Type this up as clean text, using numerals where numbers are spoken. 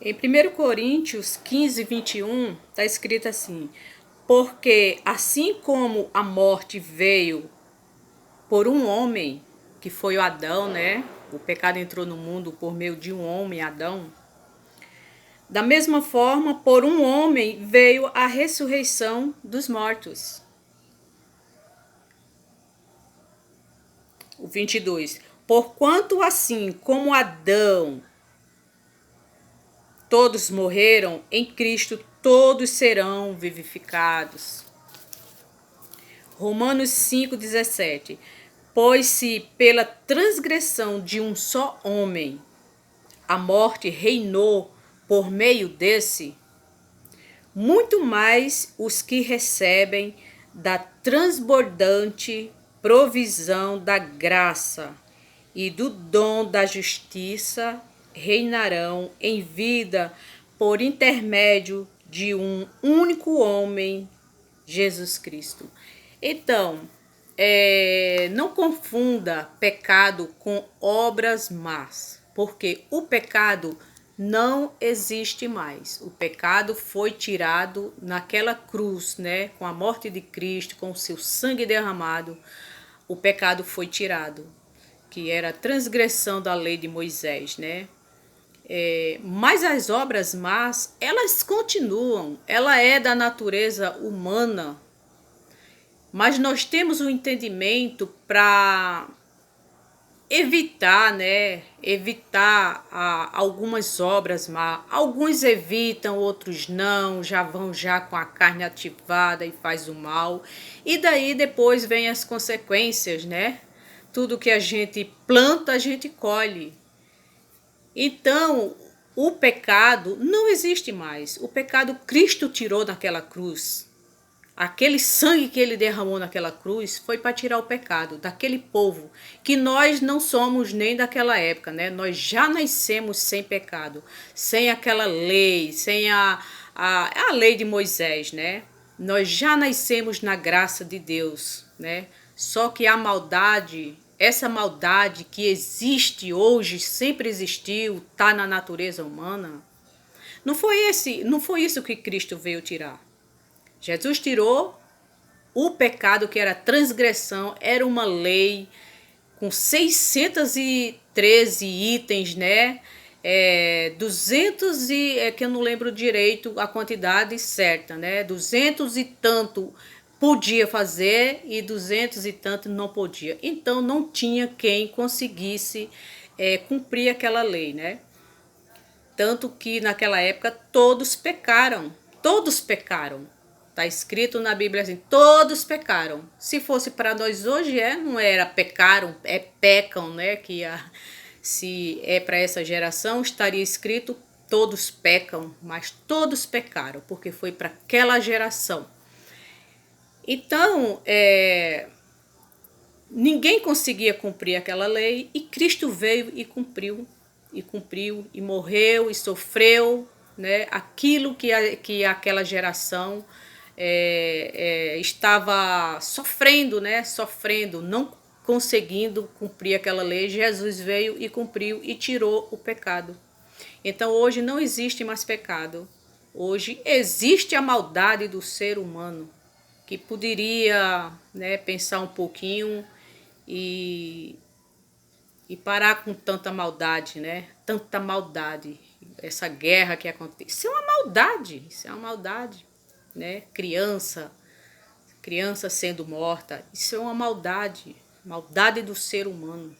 Em 1 Coríntios 15, 21, está escrito assim: porque assim como a morte veio por um homem, que foi o Adão, né? O pecado entrou no mundo por meio de um homem, Adão. Da mesma forma, por um homem veio a ressurreição dos mortos. O 22. Porquanto assim como Adão todos morreram, em Cristo todos serão vivificados. Romanos 5,17. Pois se pela transgressão de um só homem a morte reinou por meio desse, muito mais os que recebem da transbordante provisão da graça e do dom da justiça reinarão em vida por intermédio de um único homem, Jesus Cristo. Então, não confunda pecado com obras más, porque o pecado não existe mais. O pecado foi tirado naquela cruz, né? Com a morte de Cristo, com o seu sangue derramado, o pecado foi tirado, que era a transgressão da lei de Moisés, né? Mas as obras más, elas continuam, ela é da natureza humana, mas nós temos um entendimento para evitar, né? Evitar algumas obras más. Alguns evitam, outros não, já vão já com a carne ativada e faz o mal. E daí depois vem as consequências, né? Tudo que a gente planta, a gente colhe. Então, o pecado não existe mais. O pecado Cristo tirou naquela cruz. Aquele sangue que ele derramou naquela cruz foi para tirar o pecado daquele povo, que nós não somos nem daquela época, né? Nós já nascemos sem pecado, sem aquela lei, sem a lei de Moisés, né? Nós já nascemos na graça de Deus, né? Só que a maldade, essa maldade que existe hoje, sempre existiu, está na natureza humana. Não foi isso que Cristo veio tirar. Jesus tirou o pecado, que era transgressão, era uma lei com 613 itens, né? 200 que eu não lembro direito a quantidade certa, né? 200 e tanto podia fazer e 200 e tanto não podia. Então não tinha quem conseguisse cumprir aquela lei, né? Tanto que naquela época todos pecaram. Todos pecaram. Está escrito na Bíblia assim, todos pecaram. Se fosse para nós hoje, não era pecaram, pecam, né? Se é para essa geração, estaria escrito todos pecam, mas todos pecaram, porque foi para aquela geração. Então, ninguém conseguia cumprir aquela lei e Cristo veio e cumpriu, e morreu, e sofreu, né? Aquilo que aquela geração estava sofrendo, né? Sofrendo, não conseguindo cumprir aquela lei. Jesus veio e cumpriu e tirou o pecado. Então hoje não existe mais pecado. Hoje existe a maldade do ser humano, que poderia, né, pensar um pouquinho e, e parar com tanta maldade, né? Tanta maldade. Essa guerra que acontece. Isso é uma maldade. Isso é uma maldade, né? Criança sendo morta. Isso é uma maldade. Maldade do ser humano.